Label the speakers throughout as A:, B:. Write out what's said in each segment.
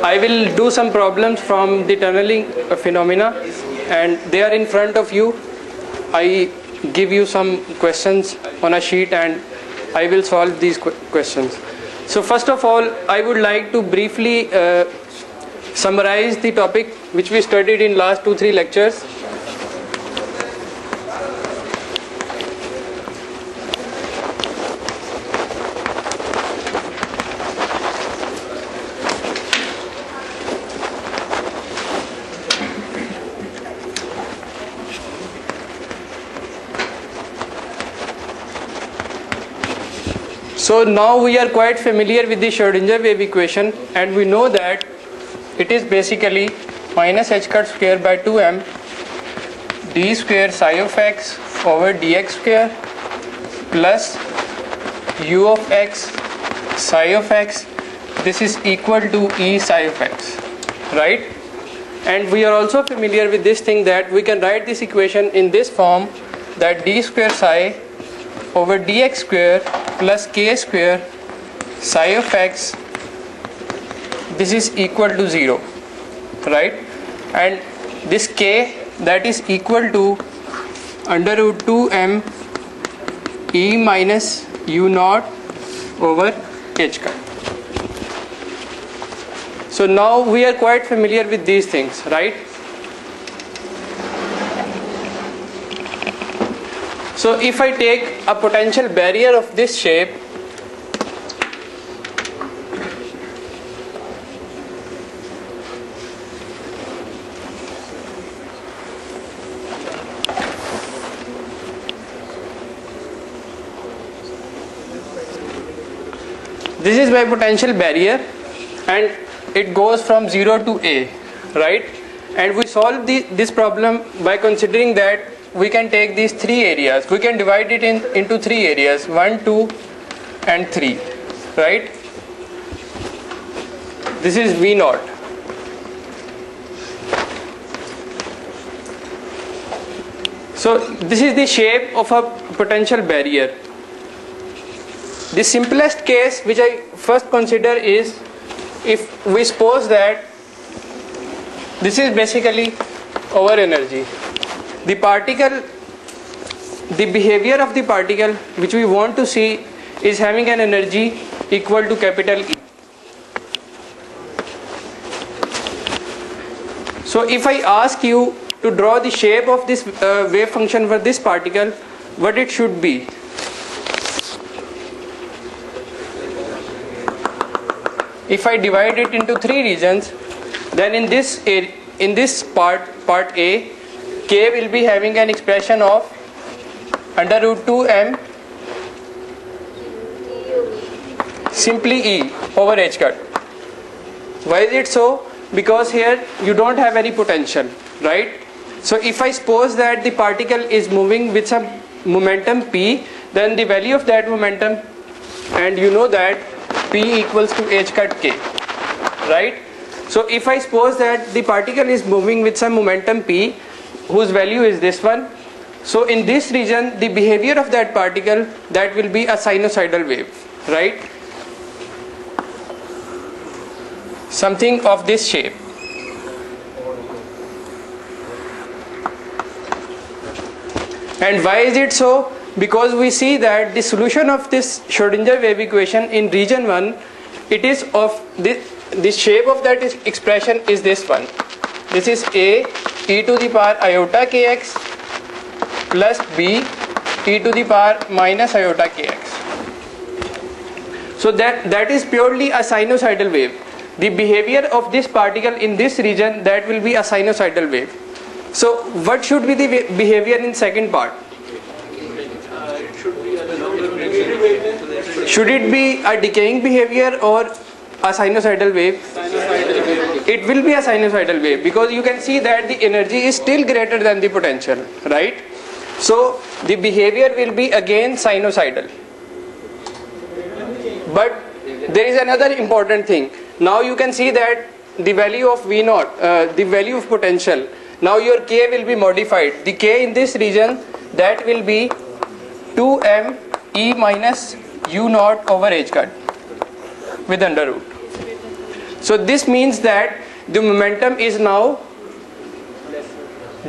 A: I will do some problems from the tunneling phenomena, and they are in front of you. I give you some questions on a sheet and I will solve these questions. So first of all, I would like to briefly summarize the topic which we studied in last 2-3 lectures. So now we are quite familiar with the Schrodinger wave equation, and we know that it is basically minus h cut square by 2m d square psi of x over dx square plus u of x psi of x. This is equal to e psi of x, right? And we are also familiar with this thing that we can write this equation in this form, that d square psi over dx square plus k square psi of x, this is equal to 0, right? And this k, that is equal to under root 2m e minus u naught over h cut. So now we are quite familiar with these things, right? So if I take a potential barrier of this shape, this is my potential barrier and it goes from 0 to A, right? And we solve this problem by considering that we can take these 3 areas. We can divide it into 3 areas, 1, 2 and 3, right? This is V naught. So this is the shape of a potential barrier. The simplest case which I first consider is if we suppose that this is basically our energy. The particle, the behavior of the particle which we want to see is having an energy equal to capital E. So if I ask you to draw the shape of this wave function for this particle, what it should be? If I divide it into 3 regions, then in this part A, k will be having an expression of under root 2m simply e over h cut. Why is it so? Because here you don't have any potential, right? So if I suppose that the particle is moving with some momentum p, then the value of that momentum, and you know that p equals to h cut k, right? So if I suppose that the particle is moving with some momentum p, whose value is this one, so in this region the behavior of that particle, that will be a sinusoidal wave, right? Something of this shape. And why is it so? Because we see that the solution of this Schrodinger wave equation in region 1, it is of the shape of that expression is this one. This is A e to the power iota kx plus b e to the power minus iota kx. So that is purely a sinusoidal wave. The behavior of this particle in this region, that will be a sinusoidal wave. So what should be the behavior in second part? Should it be a decaying behavior or a sinusoidal wave? It will be a sinusoidal wave, because you can see that the energy is still greater than the potential, right? So the behavior will be again sinusoidal. But there is another important thing. Now you can see that the value of V naught, the value of potential, now your K will be modified. The K in this region, that will be 2m E minus u naught over h cut with under root. So this means that the momentum is now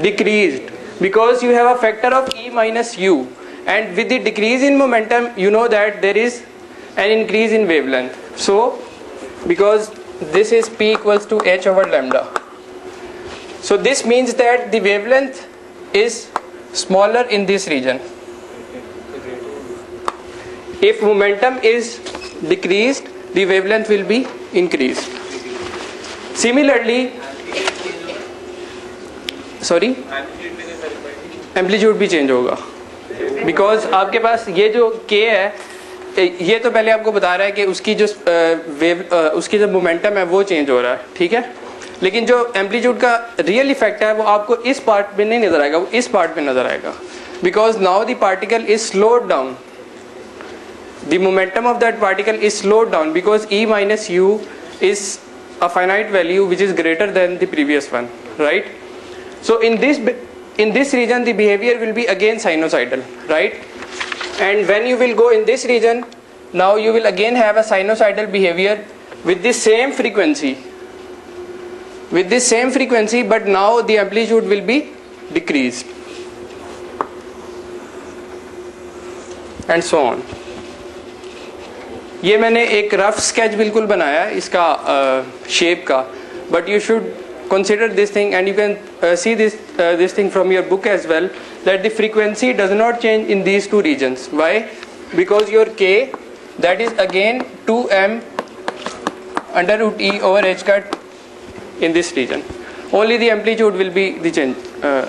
A: decreased because you have a factor of E minus U, and with the decrease in momentum you know that there is an increase in wavelength. So because this is P equals to H over lambda, so this means that the wavelength is smaller in this region. If momentum is decreased, the wavelength will be increased. Similarly, sorry, amplitude भी change होगा because आपके पास ये जो K है, ये तो पहले आपको बता रहा है कि उसकी जो उसकी जो मोमेंटम है वो चेंज हो रहा है, ठीक है, लेकिन जो एम्पलीट्यूड का रियल इफेक्ट है वो आपको इस पार्ट में नहीं नजर आएगा, वो इस पार्ट में नजर आएगा because now the particle is slowed down, the momentum of that particle is slowed down because E minus U is a finite value which is greater than the previous one, right? So in this region the behavior will be again sinusoidal, right? And when you will go in this region, now you will again have a sinusoidal behavior with the same frequency, but now the amplitude will be decreased and so on. ये मैंने एक rough sketch बिल्कुल बनाया है इसका shape का, but you should consider this thing and you can see this thing from your book as well, that the frequency does not change in these two regions. Why? Because your K, that is again 2m under root E over h cut in this region. Only the amplitude will be the change.
B: Why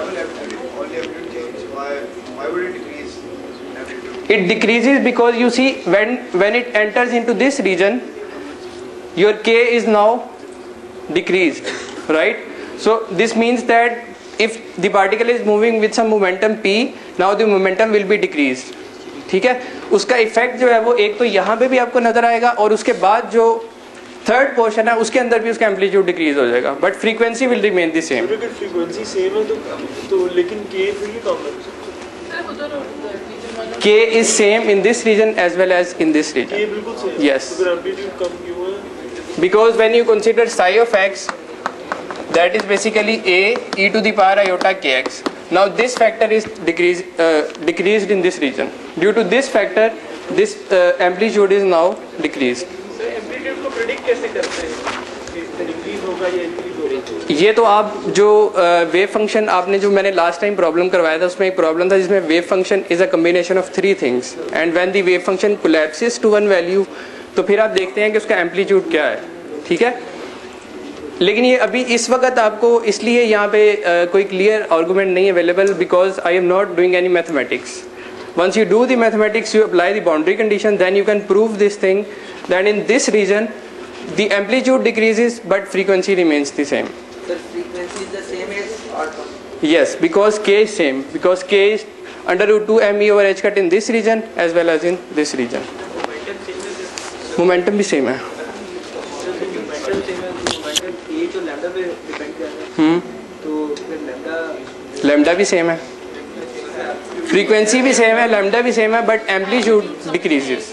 B: will amplitude change? Why would it decrease amplitude?
A: It decreases because you see when it enters into this region, your K is now decreased, right? So this means that if the particle is moving with some momentum P, now the momentum will be decreased, ठीक है, उसका effect जो है वो एक तो यहाँ पे भी आपको नजर आएगा और उसके बाद जो थर्ड पोर्शन है उसके अंदर भी उसका एम्पलीट्यूड डिक्रीज हो जाएगा, but frequency will remain the same.
C: अगर फ्रीक्वेंसी सेम है तो लेकिन K फिर भी कम है.
A: K is same in this region as well as in this region.
C: K बिल्कुल सेम.
A: Yes.
C: अगर एम्पलीट्यूड कम क्यों है?
A: Because when you consider psi of x, that is basically a e to the power iota kx. Now this factor is decreased in this region. Due to this factor, this amplitude is now decreased.
C: So amplitude को predict कैसे करते हैं? Decrease होगा या increase होगा?
A: ये तो आप जो वेव फंक्शन आपने जो मैंने लास्ट टाइम प्रॉब्लम करवाया था उसमें एक प्रॉब्लम था जिसमें wave function is a combination of three things and when the wave function collapses to one value, तो फिर आप देखते हैं कि उसका एम्पलीट्यूड क्या है, ठीक है. लेकिन ये अभी इस वक्त आपको इसलिए यहाँ पे कोई क्लियर आर्गुमेंट नहीं available because I am not doing any mathematics. Once you do the mathematics, you apply the boundary condition, then you can prove this thing that in this region the amplitude decreases but frequency remains the same.
D: The frequency is the same as odd one.
A: Yes, because K is same, because K is under root 2 m e over h cut in this region as well as in this region. Momentum भी same है. Lambda भी same है, frequency भी same है, lambda भी same है, but amplitude decreases.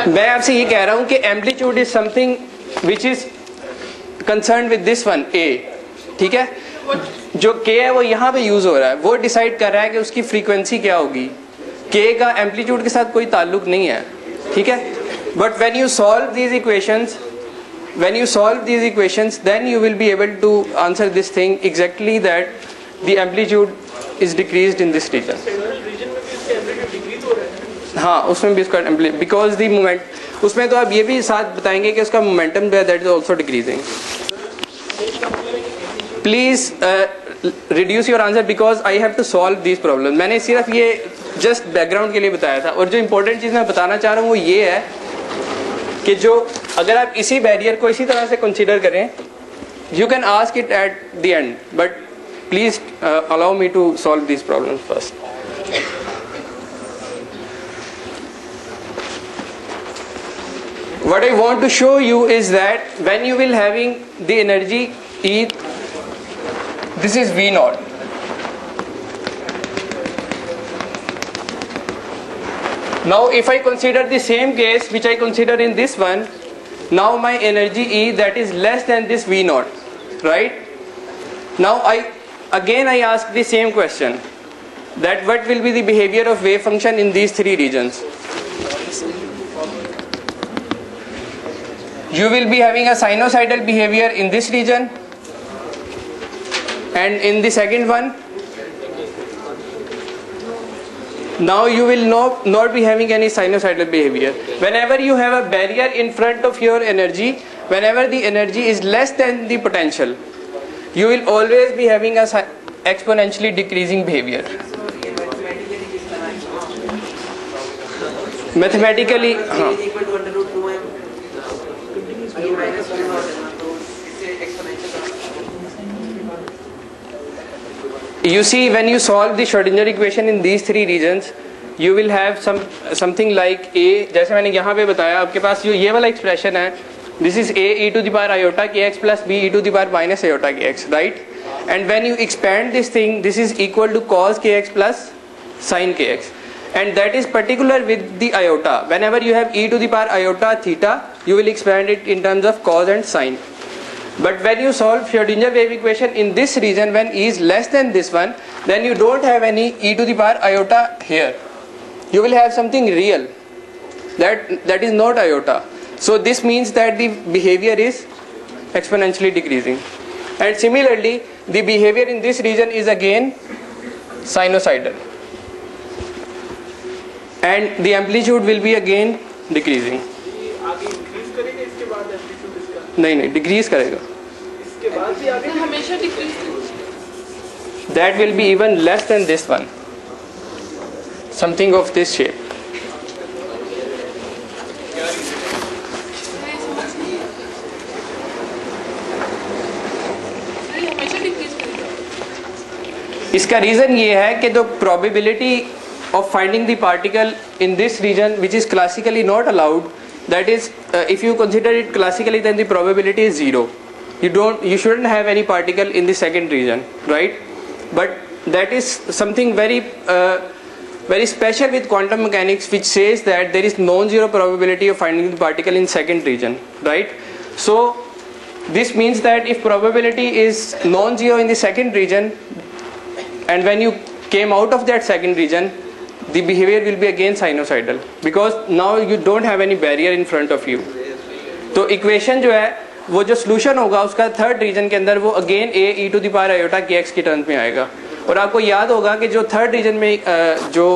A: मैं आपसे ये कह रहा हूँ कि amplitude is something which is concern with this one A, ठीक है. जो K है वो यहाँ पे यूज हो रहा है, वो डिसाइड कर रहा है कि उसकी फ्रीक्वेंसी क्या होगी. K का एम्पलीट्यूड के साथ कोई ताल्लुक नहीं है, ठीक है. But when you solve these equations then you will be able to answer this thing exactly that the amplitude is decreased in this region. हाँ, उसमें भी उसका बिकॉज द मोमेंट, उसमें तो आप ये भी साथ बताएंगे कि उसका मोमेंटम जो है that is also decreasing. Please reduce your answer because I have to solve this problem. मैंने सिर्फ ये जस्ट बैकग्राउंड के लिए बताया था, और जो इंपॉर्टेंट चीज़ मैं बताना चाह रहा हूँ वो ये है कि जो अगर आप इसी बैरियर को इसी तरह से कंसीडर करें, you can ask it at the end, but please allow me to solve this problem first. What I want to show you is that when you will having the energy E, this is V naught. Now if I consider the same case which I consider in this one, now my energy E that is less than this V naught, right? Now I ask the same question, that what will be the behavior of wave function in these three regions? You will be having a sinusoidal behavior in this region, and in the second one, now you will not be having any sinusoidal behavior. Whenever you have a barrier in front of your energy, whenever the energy is less than the potential, you will always be having a exponentially decreasing behavior. Mathematically,
D: is equal to under root 2m. E minus 1 naught है ना, तो इससे exponential.
A: you see, when you solve the Schrodinger equation in these three regions, you will have something like a, जैसे मैंने यहाँ पे बताया, आपके पास जो ये वाला expression है, this is a e to the power iota kx plus b e to the power minus iota kx, right? And when you expand this thing, this is equal to cos kx plus sin kx, and that is particular with the iota. Whenever you have e to the power iota theta, you will expand it in terms of cos and sin. But when you solve Schrodinger wave equation in this region, when e is less than this one, then you don't have any e to the power iota here. You will have something real that is not iota. So this means that the behavior is exponentially decreasing. And similarly, the behavior in this region is again sinusoidal, and the amplitude will be again decreasing.
C: आगे increase करेगा इसके बाद amplitude इसका
A: नहीं decrease करेगा.
C: इसके बाद भी आगे
E: हमेशा decrease.
A: That will be even less than this one, something of this shape. इसका रीजन ये है कि जो probability of finding the particle in this region which is classically not allowed, that is if you consider it classically, then the probability is 0. You shouldn't have any particle in the second region, right? But that is something very very special with quantum mechanics, which says that there is non-zero probability of finding the particle in second region, right? So this means that if probability is non-zero in the second region, and when you came out of that second region, the behavior will be again sinusoidal, because now you don't have any barrier in front of you. तो equation जो है वो जो solution होगा उसका third reason के अंदर वो again a e to the power iota के एक्स की टर्म्स में आएगा. और आपको याद होगा कि जो थर्ड रीजन में जो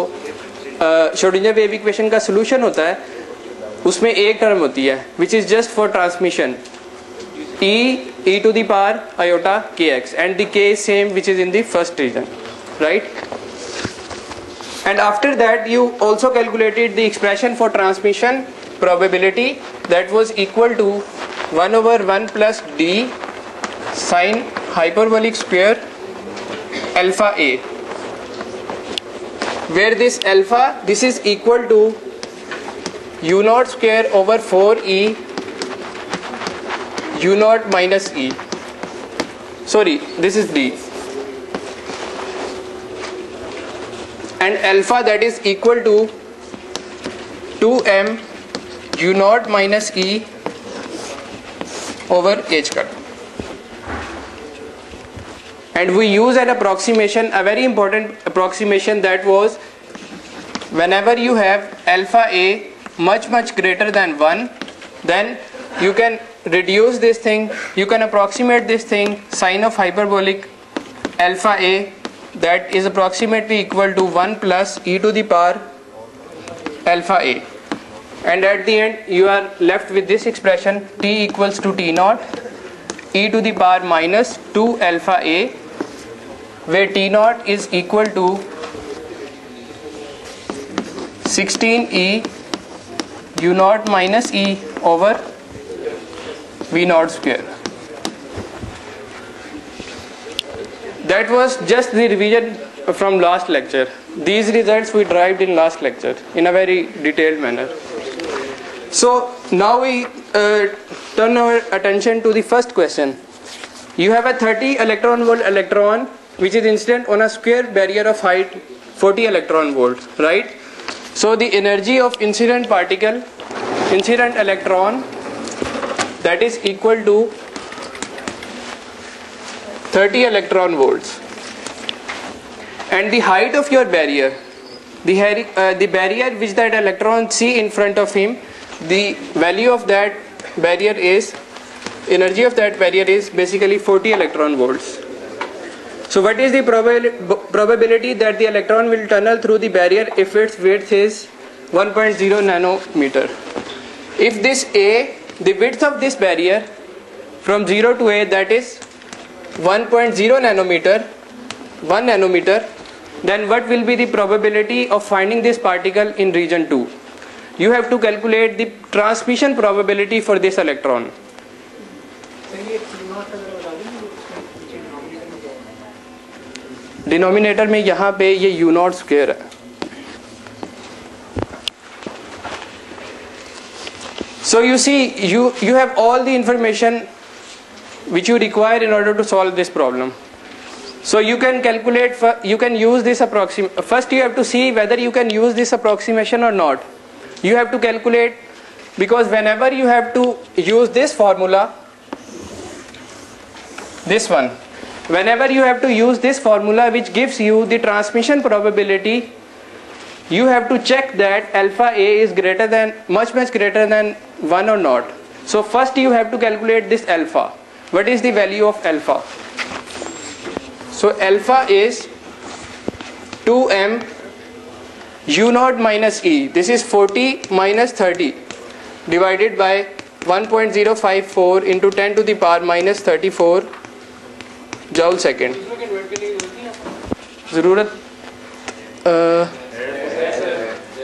A: श्रोडिंगर वेव इक्वेशन का सोल्यूशन होता है उसमें एक टर्म होती है which is just for transmission e to the power iota kx, and the k is same which is in the first region, right? And after that you also calculated the expression for transmission probability, that was equal to 1 over 1 plus d sine hyperbolic square alpha a, where this alpha, this is equal to u naught square over 4e u naught minus e, sorry, this is d, and alpha that is equal to 2m u naught minus e over h cut. And we use an approximation, a very important approximation, that was whenever you have alpha a much greater than 1, then you can reduce this thing, you can approximate this thing, sine of hyperbolic alpha a, that is approximately equal to 1 plus e to the power alpha a, and at the end you are left with this expression t equals to t naught e to the power minus 2 alpha a, where t naught is equal to 16e u naught minus e over v naught square. That was just the revision from last lecture. These results we derived in last lecture in a very detailed manner. So now we turn our attention to the first question. You have a 30 electron volt electron which is incident on a square barrier of height 40 electron volts, right? So the energy of incident particle, incident electron, that is equal to 30 electron volts. And the height of your barrier, the barrier which that electron see in front of him, the value of that barrier is, energy of that barrier is basically 40 electron volts. So what is the probability that the electron will tunnel through the barrier if its width is 1.0 nanometer? If this A, the width of this barrier from 0 to A, that is 1.0 nanometer, 1 nanometer, then what will be the probability of finding this particle in region 2? You have to calculate the transmission probability for this electron. Denominator में यहाँ पे ये u not square है. So you see, you have all the information which you require in order to solve this problem. So you can calculate, you can use this approximation. First you have to see whether you can use this approximation or not. You have to calculate, because whenever you have to use this formula, this one, whenever you have to use this formula which gives you the transmission probability, you have to check that alpha A is greater than, much greater than 1 or not. So first you have to calculate this alpha. What is the value of alpha? So alpha is 2m u naught minus E. This is 40 minus 30 divided by 1.054 into 10 to the power minus 34 joule second.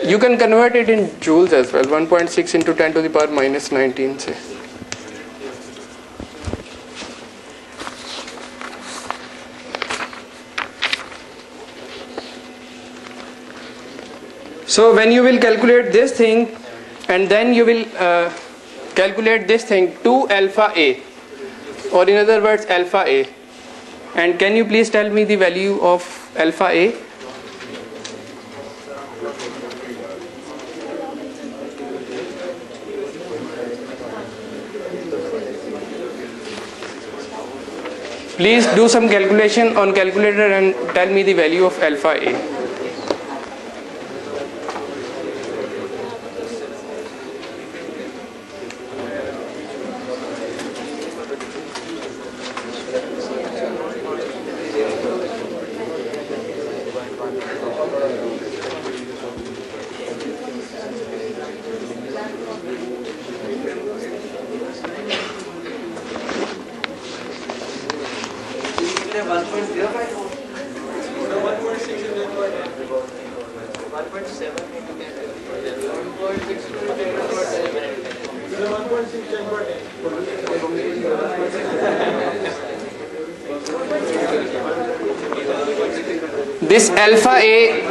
A: You can convert it in joules as well. 1.6 into 10 to the power minus 19 say. So when you will calculate this thing, and then you will calculate this thing 2 alpha A, or in other words alpha A. And can you please tell me the value of alpha A? Please do some calculation on calculator and tell me the value of alpha A. This alpha A,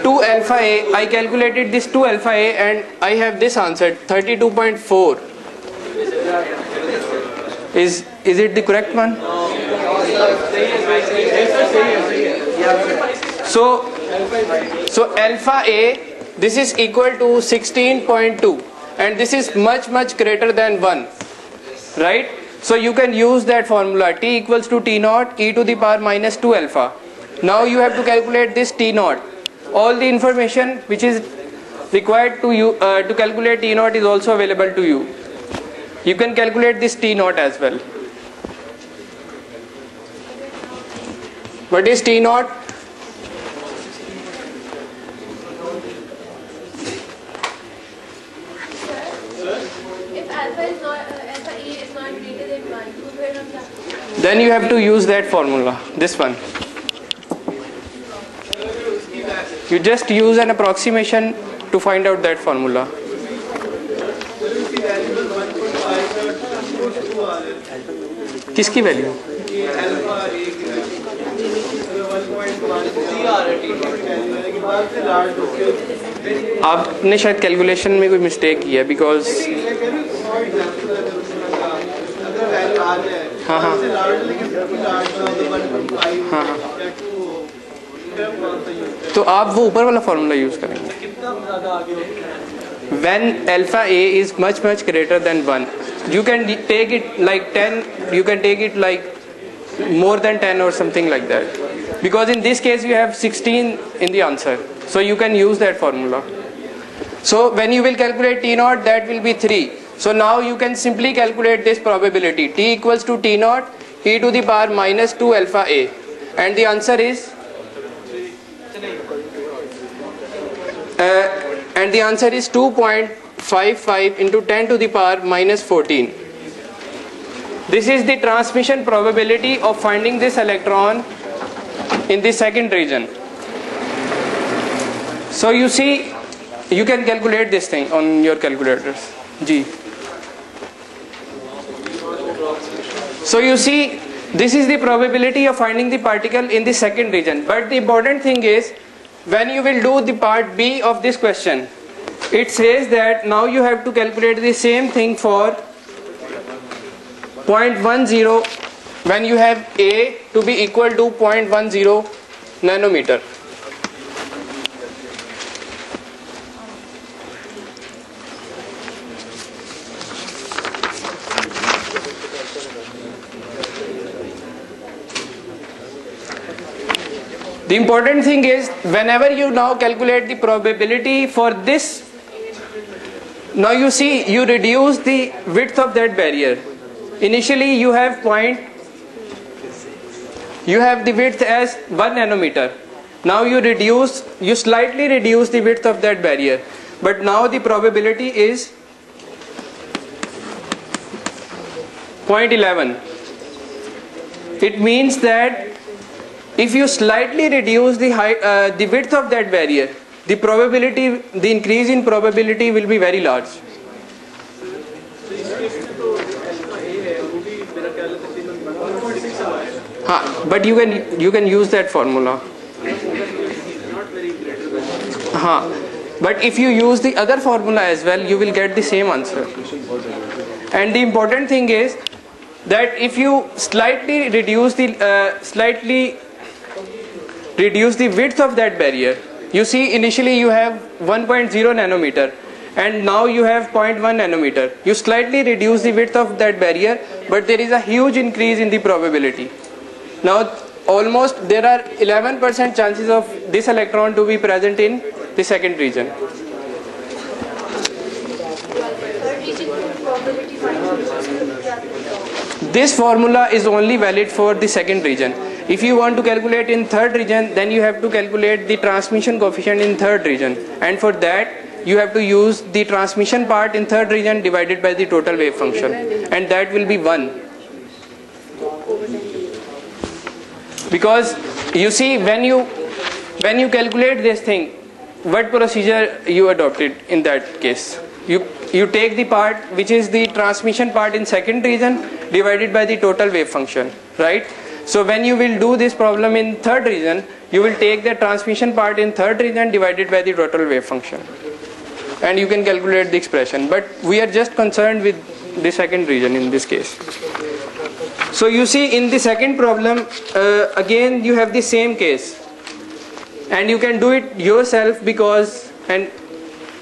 A: 2 alpha A, I calculated this 2 alpha A and I have this answer 32.4. Is it the correct one? So alpha A, this is equal to 16.2 and this is much greater than 1, right? So you can use that formula, T equals to T naught e to the power minus 2 alpha. Now you have to calculate this T naught. All the information which is required to you to calculate T naught is also available to you. You can calculate this T naught as well. What is T naught?
E: If alpha E is not greater than 1,
A: then you have to use that formula, this one. You just use an approximation to find out that formula. किसकी value? आपने शायद calculation में कोई mistake की है, because हाँ हाँ हाँ हाँ तो आप वो ऊपर वाला फॉर्मूला यूज करेंगे.
C: कितना ज़्यादा आगे हो?
A: When alpha A is much greater than 1, you can take it like 10, you can take it like more than 10 or something like that, because in this case you have 16 in the answer, so you can use that formula. So when you will calculate T naught, that will be 3. So now you can simply calculate this probability. T equals to T naught e to the power minus 2 alpha A, and the answer is and the answer is 2.55 into 10 to the power minus 14. This is the transmission probability of finding this electron in the second region. So you see, you can calculate this thing on your calculators. G. So you see, this is the probability of finding the particle in the second region. But the important thing is, when you will do the part B of this question, it says that now you have to calculate the same thing for 0.10 when you have A to be equal to 0.10 nanometer. The important thing is, whenever you now calculate the probability for this, now you see, you reduce the width of that barrier. Initially you have the width as 1 nanometer. Now you slightly reduce the width of that barrier, but now the probability is 0.11. It means that if you slightly reduce the width of that barrier, the increase in probability will be very large. But you can use that formula. But if you use the other formula as well, you will get the same answer. And the important thing is that if you slightly reduce the width of that barrier, you see, initially you have 1.0 nanometer and now you have 0.1 nanometer. You slightly reduce the width of that barrier, but there is a huge increase in the probability. Now almost there are 11% chances of this electron to be present in the second region. This formula is only valid for the second region. If you want to calculate in third region, then you have to calculate the transmission coefficient in third region, and for that you have to use the transmission part in third region divided by the total wave function, and that will be 1. Because you see, when you calculate this thing, what procedure you adopted in that case? You take the part which is the transmission part in second region divided by the total wave function, right? So when you will do this problem in third region, you will take the transmission part in third region divided by the total wave function, and you can calculate the expression. But we are just concerned with the second region in this case. So you see, in the second problem, again you have the same case, and you can do it yourself, because and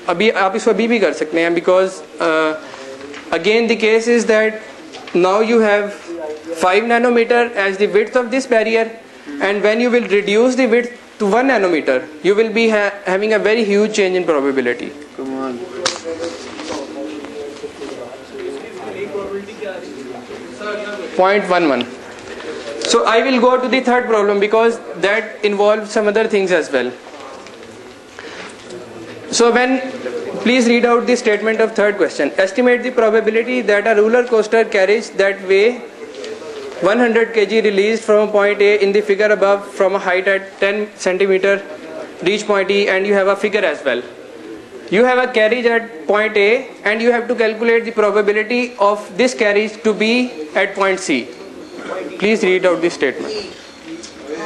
A: अभी आप इसको अभी भी कर सकते हैं, because again the case is that now you have 5 nanometer as the width of this barrier, and when you will reduce the width to 1 nanometer, you will be having a very huge change in probability.
B: Come on.
A: 0.11. So I will go to the third problem, because that involves some other things as well. So please read out the statement of third question. Estimate the probability that a roller coaster carriage that weigh 100 kg released from point A in the figure above from a height at 10 centimeter reach point E, and you have a figure as well. You have a carriage at point A, and you have to calculate the probability of this carriage to be at point C. Please read out the statement.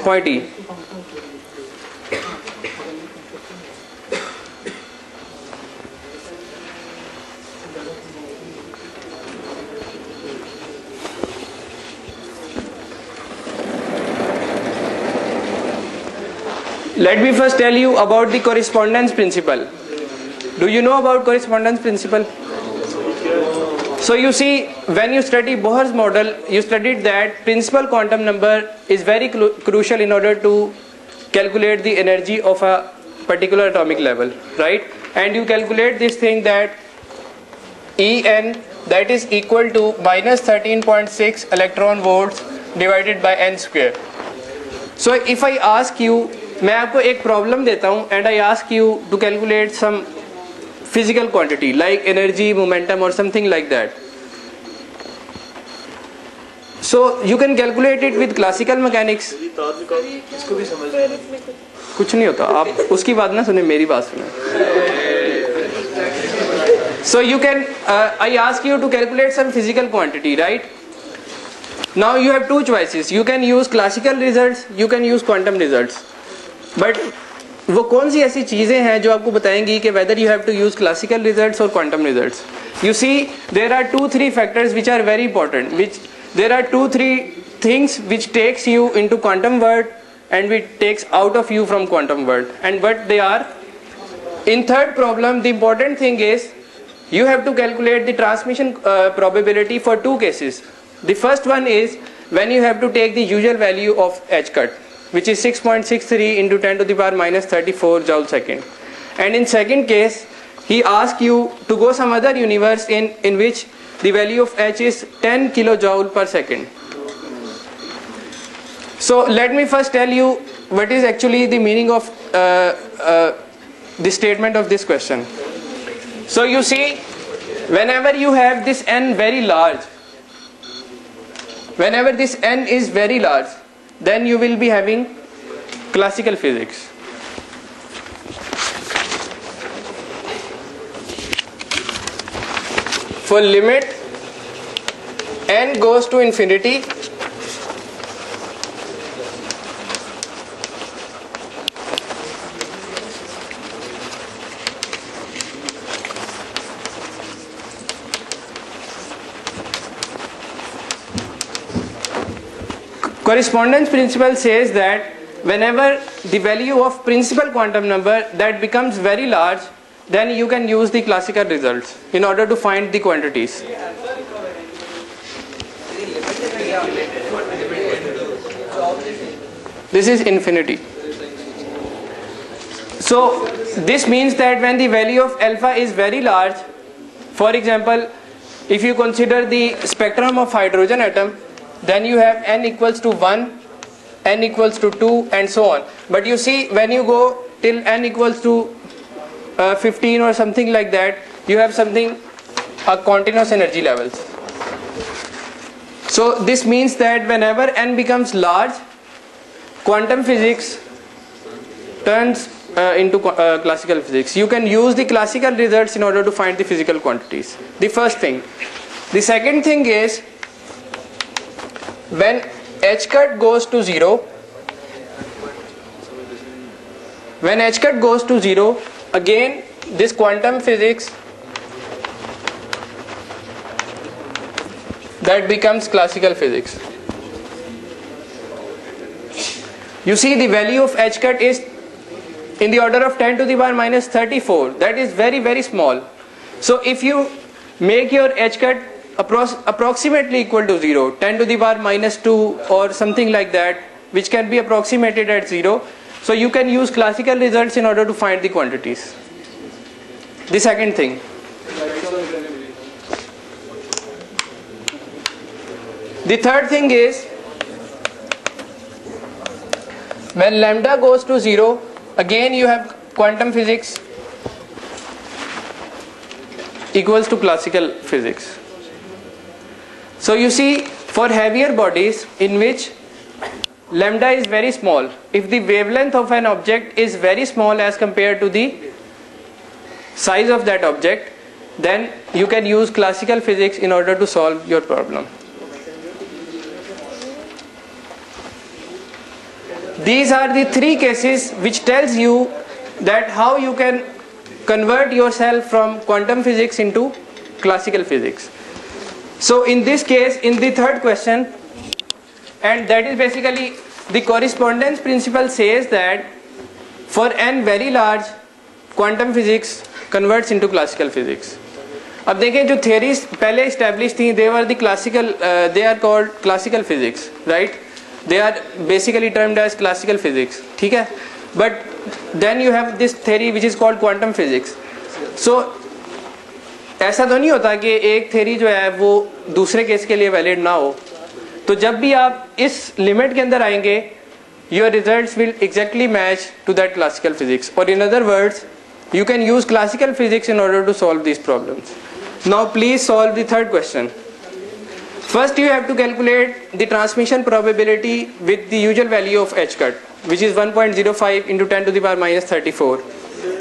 A: Point E. Let me first tell you about the correspondence principle. Do you know about correspondence principle? So you see, when you study Bohr's model, you studied that principal quantum number is very crucial in order to calculate the energy of a particular atomic level, right? And you calculate this thing that En, that is equal to minus 13.6 electron volts divided by n square. So if I ask you, मैं आपको एक problem देता हूँ and I ask you to calculate some physical quantity like energy, momentum or something like that. So you can calculate it with classical mechanics. कुछ नहीं होता, आप उसकी बात ना सुने, मेरी बात सुने. So you can, I ask you to calculate some physical quantity, right? Now you have two choices. You can use classical results, you can use quantum results. But वो कौन सी ऐसी चीज़ें हैं जो आपको बताएंगी कि whether you have to use classical results or quantum results? You see, there are 2-3 factors which are very important. There are 2-3 things which takes you into quantum world and which takes out of you from quantum world. And what they are? In third problem, the important thing is you have to calculate the transmission probability for two cases. The first one is when you have to take the usual value of h cut, which is 6.63 into 10 to the power minus 34 joule second. And in second case, he asks you to go some other universe in which the value of h is 10 kilojoule per second. So let me first tell you what is actually the meaning of the statement of this question. So you see, whenever you have this n very large, whenever this n is very large, then you will be having classical physics. For limit n goes to infinity, correspondence principle says that whenever the value of principal quantum number that becomes very large, then you can use the classical results in order to find the quantities. This is infinity. So this means that when the value of alpha is very large, for example, if you consider the spectrum of hydrogen atom, then you have n equals to 1, n equals to 2 and so on. But you see, when you go till n equals to 15 or something like that, you have something, a continuous energy levels. So this means that whenever n becomes large, quantum physics turns into classical physics. You can use the classical results in order to find the physical quantities. The first thing. The second thing is, when h cut goes to 0, when h cut goes to 0, again this quantum physics that becomes classical physics. You see, the value of h cut is in the order of 10 to the power minus 34. That is very, very small. So if you make your h cut approximately equal to 0, 10 to the power minus 2 or something like that, which can be approximated at 0, so you can use classical results in order to find the quantities. The second thing. The third thing is, when lambda goes to 0, again you have quantum physics equals to classical physics. So you see, for heavier bodies in which lambda is very small, if the wavelength of an object is very small as compared to the size of that object, then you can use classical physics in order to solve your problem. These are the three cases which tells you that how you can convert yourself from quantum physics into classical physics. So in this case, in the third question, and that is basically the correspondence principle says that For n very large, quantum physics converts into classical physics. अब देखें जो theories पहले established थी, they were the classical, they are called classical physics, right? They are basically termed as classical physics, ठीक है? But then you have this theory which is called quantum physics. So ऐसा तो नहीं होता कि एक theory जो है वो दूसरे केस के लिए valid ना हो. तो जब भी आप इस लिमिट के अंदर आएंगे, your results will exactly match to that classical physics. Or in other words, you can use classical physics in order to solve these problems. Now please solve the third question. First you have to calculate the transmission probability with the usual value of h cut, which is 1.05 into 10 to the power minus 34.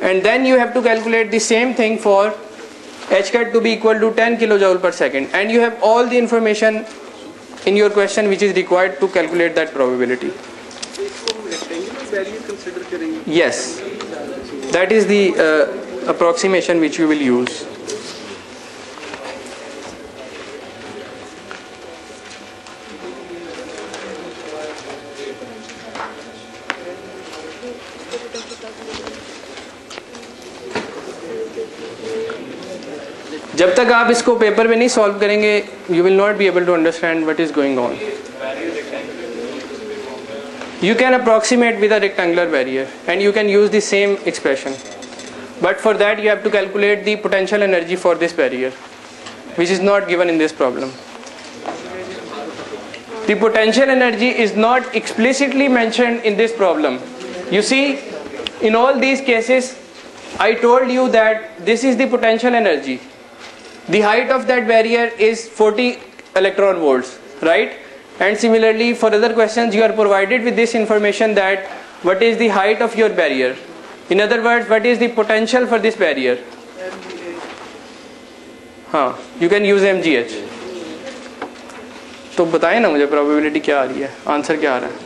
A: And then you have to calculate the same thing for h cut to be equal to 10 kilojoule per second. And you have all the information in your question which is required to calculate that probability. Yes, that is the approximation which you will use. जब तक आप इसको paper में नहीं solve करेंगे, you will not be able to understand what is going on. You can approximate with a rectangular barrier and you can use the same expression. But for that you have to calculate the potential energy for this barrier, which is not given in this problem. The potential energy is not explicitly mentioned in this problem. You see, in all these cases, I told you that this is the potential energy. The height of that barrier is 40 electron volts, right? And similarly for other questions you are provided with this information that what is the height of your barrier. In other words, what is the potential for this barrier? हाँ, you can use MGH. तो बताएं ना मुझे probability क्या आ रही है, answer क्या आ रहा है.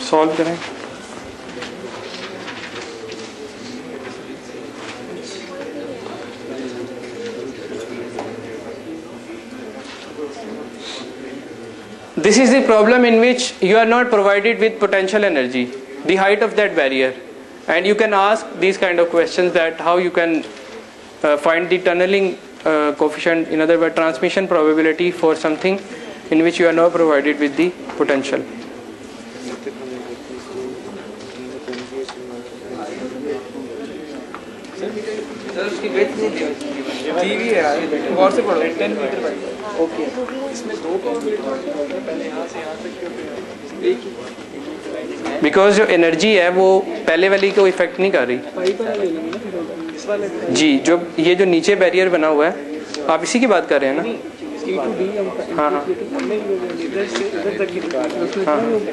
A: सॉल्व करें. This is the problem in which you are not provided with potential energy, the height of that barrier, and you can ask these kind of questions that how you can find the tunneling coefficient, in other words transmission probability for something in which you are not provided with the potential.
D: उसकी wait नहीं दी है, गौर से पढ़ो. 10 metre by. Okay, इसमें दो probability पहले यहाँ से यहाँ तक क्यों?
A: बिकॉज जो एनर्जी है वो पहले वाली को इफेक्ट नहीं कर रही.
C: इस वाले
A: जी, जो ये जो नीचे बैरियर बना हुआ है, आप इसी की बात कर रहे हैं ना? हाँ हाँ
C: इधर से इधर तक की निकाल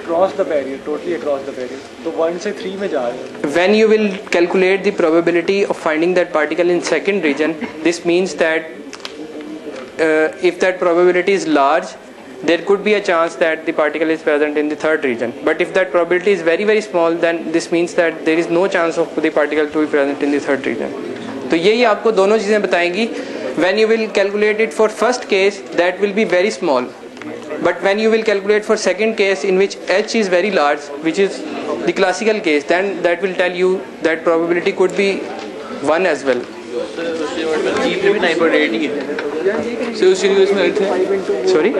C: across the barrier, totally across the barrier, तो 1 से 3 में जा रहे हैं.
A: When you will calculate the probability of finding that particle in second region, this means that if that probability is large, there could be a chance that the particle is present in the third region. But if that probability is very very small, then this means that there is no chance of the particle to be present in the third region. तो यही आपको दोनों चीज़ें बताएंगी. When you will calculate it for first case, that will be very small. But when you will calculate for second case in which h is very large, which is the classical case, then that will tell you that probability could be 1 as well.
F: So उस universe में अर्थ है.
A: Sorry?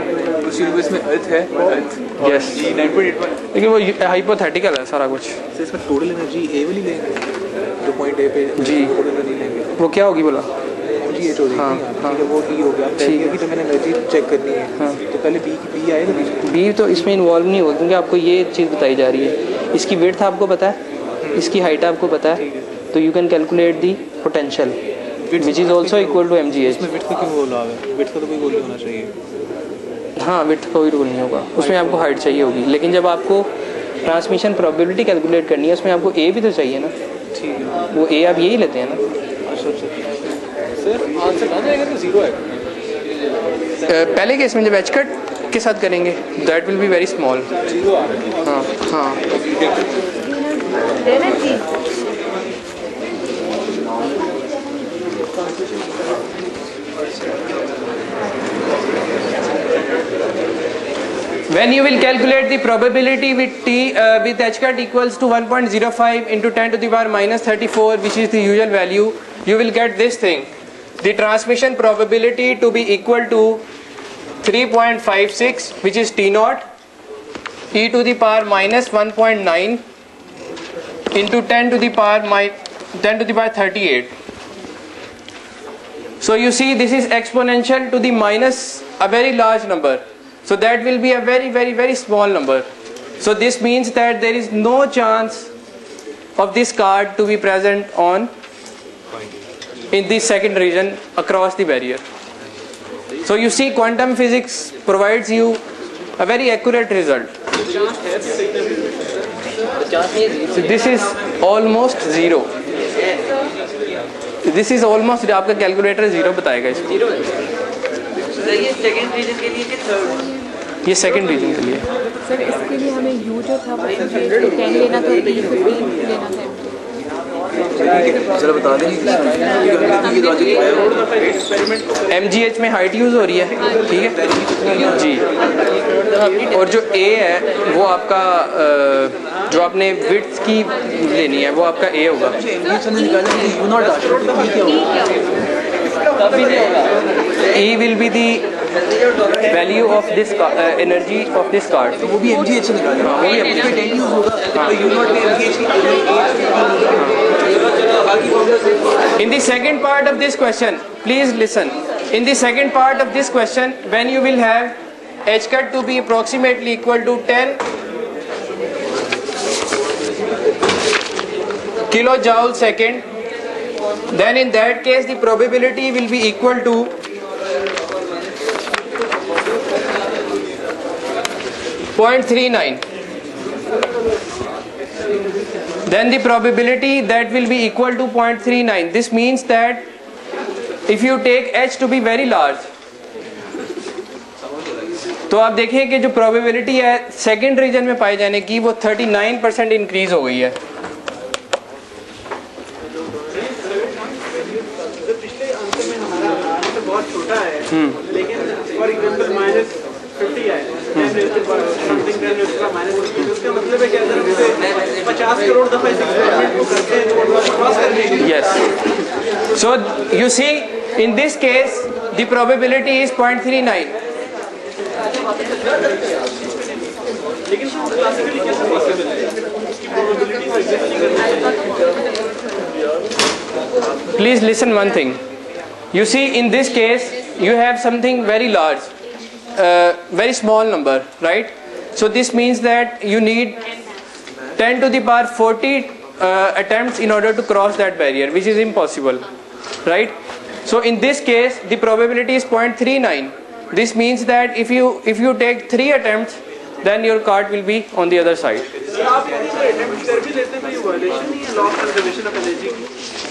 F: उस universe में अर्थ है.
A: Yes. लेकिन वो hypothetical है सारा कुछ.
F: तो इसमें टोटल एनर्जी ए वाली लेंगे जो पॉइंट ए पे
A: जी.
F: टोटल एनर्जी लेंगे.
A: वो क्या होगी बोला?
F: MGH हो जाएगी. ठीक है, वो डी हो गया. ठीक है कि तो मैंने एनर्जी चेक करनी है. तो पहले बी आएगा बीच में.
A: बी तो इसमें इन्वॉल्व नहीं होगा क्योंकि आपको ये चीज़ बताई जा रही है. इसकी विड्थ आपको पता है, इसकी हाइट आपको पता है, तो you can calculate the potential which is also equal to MGH.
F: इसमें विड्थ का क्यों गोल आ गया? विड्थ का तो कोई गोल नहीं होना चाहिए.
A: हाँ, विड्थ का कोई रूल नहीं होगा, उसमें आपको हाइट चाहिए होगी. लेकिन जब आपको ट्रांसमिशन प्रोबेबिलिटी कैलकुलेट करनी है उसमें आपको ए भी तो चाहिए ना.
F: ठीक है,
A: वो ए आप यही लेते हैं ना.
F: सर आंसर आ जाएगा तो 0 है.
A: पहले केस में जब एच कट के साथ करेंगे, that will be very small. हाँ हाँ. When you will calculate the probability with with h cut equals to 1.05 into 10 to the power minus 34, which is the usual value, you will get this thing. The transmission probability to be equal to 3.56, which is T naught, e to the power minus 1.9 into 10 to the power 38. So you see, this is exponential to the minus a very large number. So that will be a very, very, very small number. So this means that there is no chance of this card to be present in the second region across the barrier. So you see, quantum physics provides you a very accurate result. So this is almost zero. This is almost, आपका calculator zero बताएगा इसको.
D: ये second reason के लिए कि third?
A: ये second reason के लिए.
G: सर इसके लिए हमें यू जो था वो 10 लेना था, 15 लेना था.
F: चलो बता दें
A: MGH में हाइट यूज़ हो रही है, ठीक है जी. और जो A है वो आपका जो आपने विड्थ की लेनी है वो आपका A होगा. E will be the value of this energy of this card.
F: तो वो भी MGH से निकालेंगे. वो भी MGH होगा. तो U नॉट में MGH की
A: In the second part of this question, please listen. In the second part of this question, when you will have h cut to be approximately equal to 10 kilojoule second, then in that case the probability will be equal to 0.39. Then the probability that will be equal to 0.39. This means that if you take h to be very large, तो आप देखिए कि जो probability है second reason में पाए जाने की वो 39% इंक्रीज हो गई है.
C: बहुत छोटा है, लेकिन फॉर एग्जांपल माइनस 50 है, उसका मतलब है कि अगर हम 50 करोड़ दफा इस एक्सपेरिमेंट को करते हैं तो वो क्रॉस कर लेंगे.
A: Yes. So you see, in this case the probability is 0.39.
C: लेकिन क्लासिकली कैसे पॉसिबल है? उसकी प्रोबेबिलिटी को एग्जिस्ट नहीं करना.
A: Please listen one thing. You see, in this case you have something very large, very small number, right? So this means that you need 10 to the power 40 attempts in order to cross that barrier, which is impossible, right? So in this case the probability is 0.39. This means that if you take 3 attempts, then your card will be on the other side.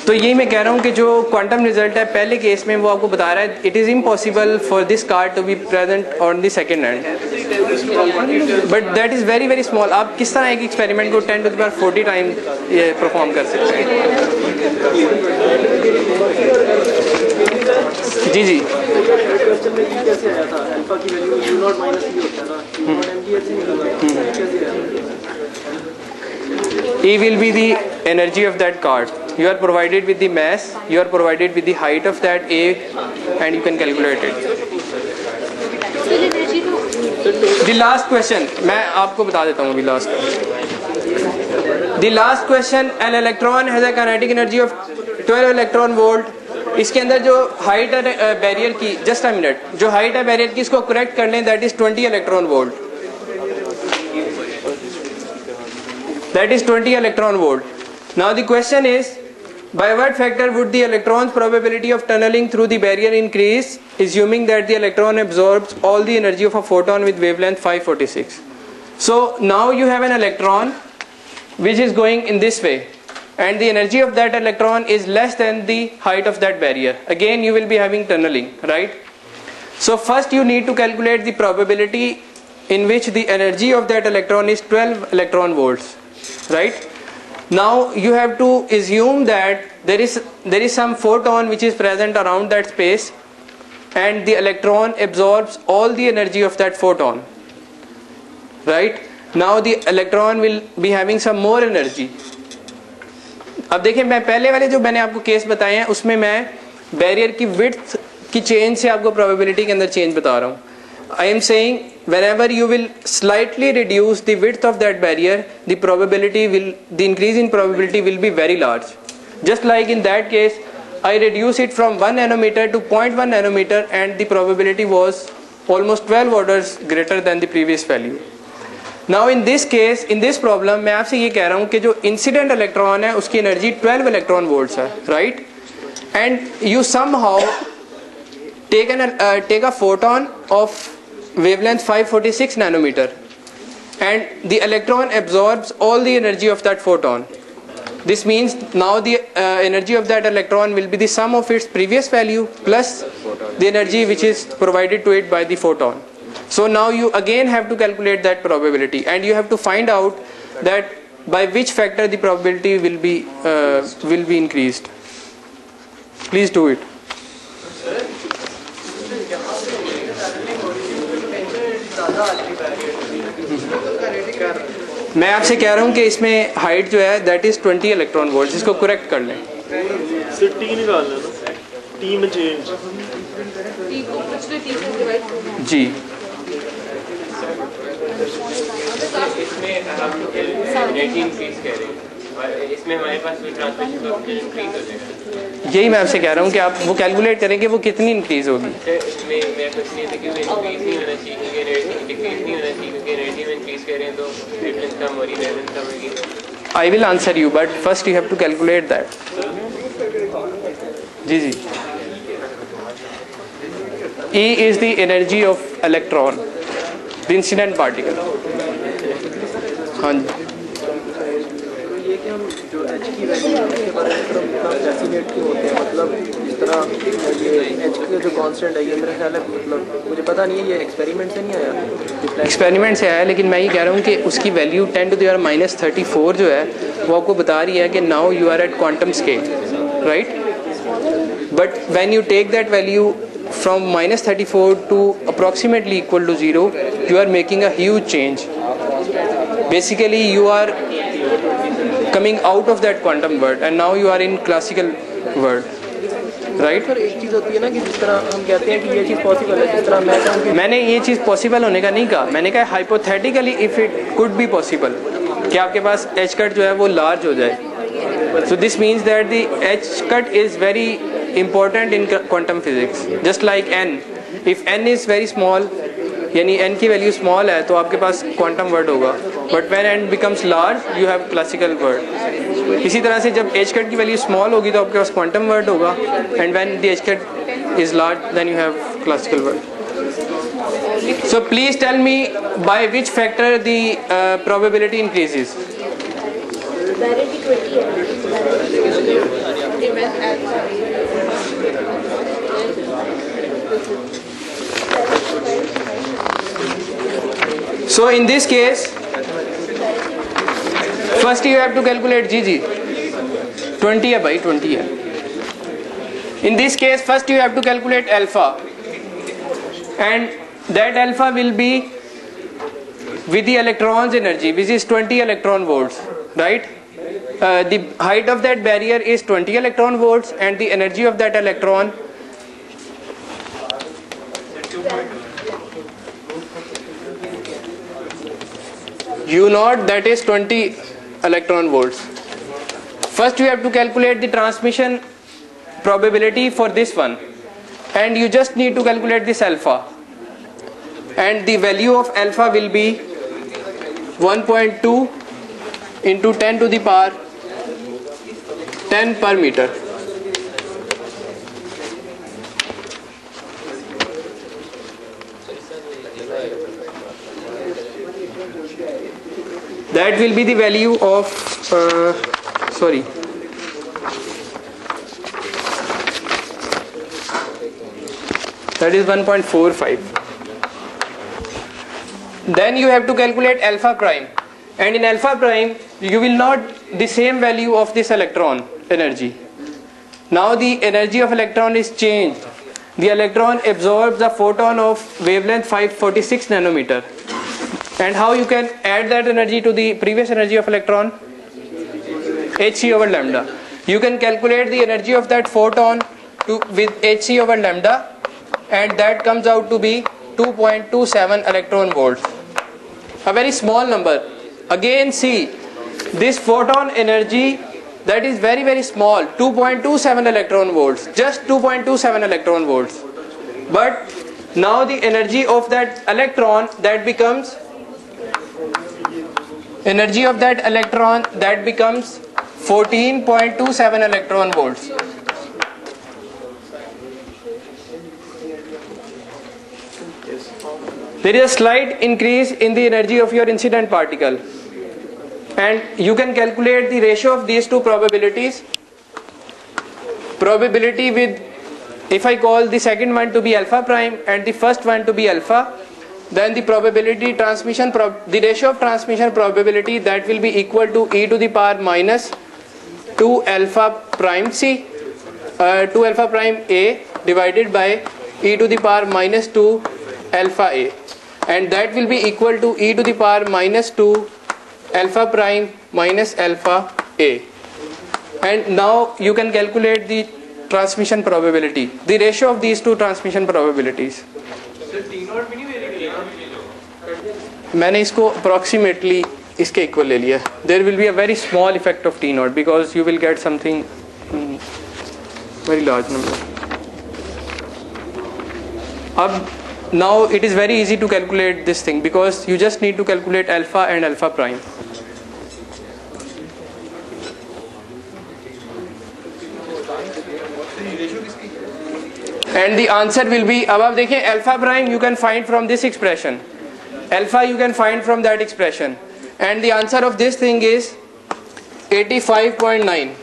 A: तो यही मैं कह रहा हूँ कि जो quantum result है पहले केस में वो आपको बता रहा है it is impossible for this card to be present on the second hand, but that is very very small. आप किस तरह एक एक्सपेरिमेंट को 10 to the power 40 टाइम ये परफॉर्म कर सकते हैं. जी जी. E will be the energy of that card. You are provided with the mass, you are provided with the height of that A, and you can calculate it. The last question, मैं आपको बता देता हूँ अभी last. The last question, an electron has a kinetic energy of 12 electron volt. इसके अंदर जो height है बैरियर की, जस्ट अ मिनट, जो हाइट है बैरियर की इसको करेक्ट कर लें, that is 20 electron volt. That is 20 electron volt. Now the question is, by what factor would the electron's probability of tunneling through the barrier increase, assuming that the electron absorbs all the energy of a photon with wavelength 546? So now you have an electron which is going in this way, and the energy of that electron is less than the height of that barrier. Again you will be having tunneling, right? So first you need to calculate the probability in which the energy of that electron is 12 electron volts, right? Now you have to assume that there is some photon which is present around that space, and the electron absorbs all the energy of that photon, right? Now the electron will be having some more energy. अब देखिए, मैं पहले वाले जो मैंने आपको case बताए हैं उसमें मैं बैरियर की विड्थ की चेंज से आपको प्रोबेबिलिटी के अंदर चेंज बता रहा हूँ. I am saying whenever you will slightly reduce the width of that barrier, the increase in probability will be very large. Just like in that case, I reduce it from 1 nanometer to 0.1 nanometer and the probability was almost 12 orders greater than the previous value. Now in this case, in this problem, मैं आपसे ये कह रहा हूँ कि जो incident electron है उसकी energy 12 electron volts है, right? And you somehow take a photon of wavelength 546 nanometer, and the electron absorbs all the energy of that photon. This means now the energy of that electron will be the sum of its previous value plus the energy which is provided to it by the photon. So now you again have to calculate that probability, and you have to find out that by which factor the probability will be increased. Please do it. मैं आपसे कह रहा हूँ कि इसमें height जो है that is 20 electron volt. इसको करेक्ट कर लें.
H: सिर्फ टी निकालना ना, टी में चेंज
G: टी को पिछले टी से डिवाइड करना है.
A: जी.
I: इसमें हम एनर्जी इंक्रीज कह रहे हैं और इसमें हमारे पास कोई ट्रांसमिशन कॉएफिशिएंट इंक्रीज हो जाएगा.
A: यही मैं आपसे कह रहा हूँ कि आप वो कैलकुलेट करें कि वो कितनी इंक्रीज होगी.
I: इसमें मैं कुछ नहीं था कि इंक्रीज नहीं होना चाहिए क्योंकि एनर्जी डिक्रीज नहीं होना चाहिए क्योंकि एनर्जी में इंक्रीज कर रहे हैं तो वेवलेंथ कम हो रही है, वेवलेंथ कम होगी.
A: I will answer you, but first you have to calculate that. Ji ji. E is the energy of electron, the incident particle. हाँ जी.
F: ये कि हम जो एच की वैल्यू है उसके बारे में इतना डेफिनेट क्यों होते हैं, मतलब इस तरह ये एच का जो कांस्टेंट है ये मेरा ख्याल है, मतलब मुझे पता नहीं है, ये एक्सपेरिमेंट से नहीं आया.
A: एक्सपेरिमेंट से आया, लेकिन मैं ये कह रहा हूँ कि उसकी वैल्यू 10⁻⁻34 जो है वो आपको बता रही है कि now you are at quantum scale, right? But when you take that value from -34 to approximately equal to 0, you are making a huge change. Basically you are coming out of that quantum world and now you are in classical world, right?
F: Sir एक चीज़ होती है ना कि जिस तरह हम कहते हैं कि ये चीज़ पॉसिबल है, जिस तरह मैं कहूँ कि
A: मैंने ये चीज़ पॉसिबल होने का नहीं कहा, मैंने कहा hypothetically if it could be possible कि आपके पास एच कट जो है वो लार्ज हो जाए. So this means that the H cut is very important in quantum physics. Just like n, if n is very small, यानी n की value small है तो आपके पास क्वांटम वर्ड होगा, but when n becomes large you have classical word. इसी तरह से जब H cut की वैल्यू स्मॉल होगी तो आपके पास क्वांटम वर्ड होगा, and when the H cut is large then you have classical word. So please tell me by which factor the probability increases. So in this case, first you have to calculate GG. 20 है भाई, 20 है. In this case, first you have to calculate alpha, and that alpha will be with the electron's energy, which is 20 electron volts, right? The height of that barrier is 20 electron volts and the energy of that electron U0, that is 20 electron volts. First you have to calculate the transmission probability for this one, and you just need to calculate this alpha, and the value of alpha will be 1.2 into 10 to the power 10 per meter. That will be the value of that is 1.45. Then you have to calculate alpha prime, and in alpha prime you will not the same value of this electron energy. Now the energy of electron is changed. The electron absorbs a photon of wavelength 546 nanometer. And how you can add that energy to the previous energy of electron? hc over lambda. You can calculate the energy of that photon with hc over lambda, and that comes out to be 2.27 electron volts. A very small number. Again, see, this photon energy, that is very, very small, 2.27 electron volts, just 2.27 electron volts. But now the energy of that electron, that becomes 14.27 electron volts. There is a slight increase in the energy of your incident particle, and you can calculate the ratio of these two probabilities. Probability with, if I call the second one to be alpha prime and the first one to be alpha, then the probability transmission, the ratio of transmission probability, that will be equal to e to the power minus 2 alpha prime c, 2 alpha prime a divided by e to the power minus 2 alpha a, and that will be equal to e to the power minus 2 alpha prime minus alpha a. And now you can calculate the transmission probability, the ratio of these two transmission probabilities. मैंने इसको approximately इसके equal ले लिया. There will be a very small effect of T naught because you will get something very large number. Now it is very easy to calculate this thing because you just need to calculate alpha and alpha prime. And the answer will be, अब आप देखें alpha prime you can find from this expression, alpha you can find from that expression, and the answer of this thing is 85.9.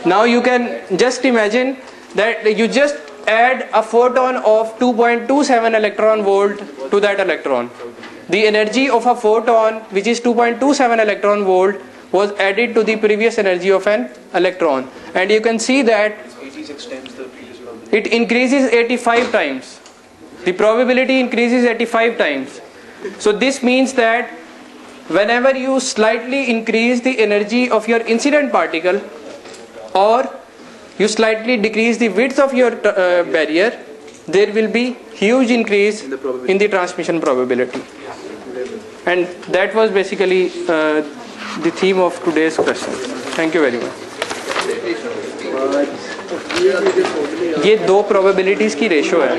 A: Now you can just imagine that you just add a photon of 2.27 electron volt to that electron. The energy of a photon, which is 2.27 electron volt, was added to the previous energy of an electron, and you can see that it increases 85 times. The probability increases 85 times. So this means that whenever you slightly increase the energy of your incident particle, or you slightly decrease the width of your barrier, there will be huge increase in the transmission probability. And that was basically the theme of today's question. Thank you very much. ये दो probabilities की ratio है.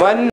A: One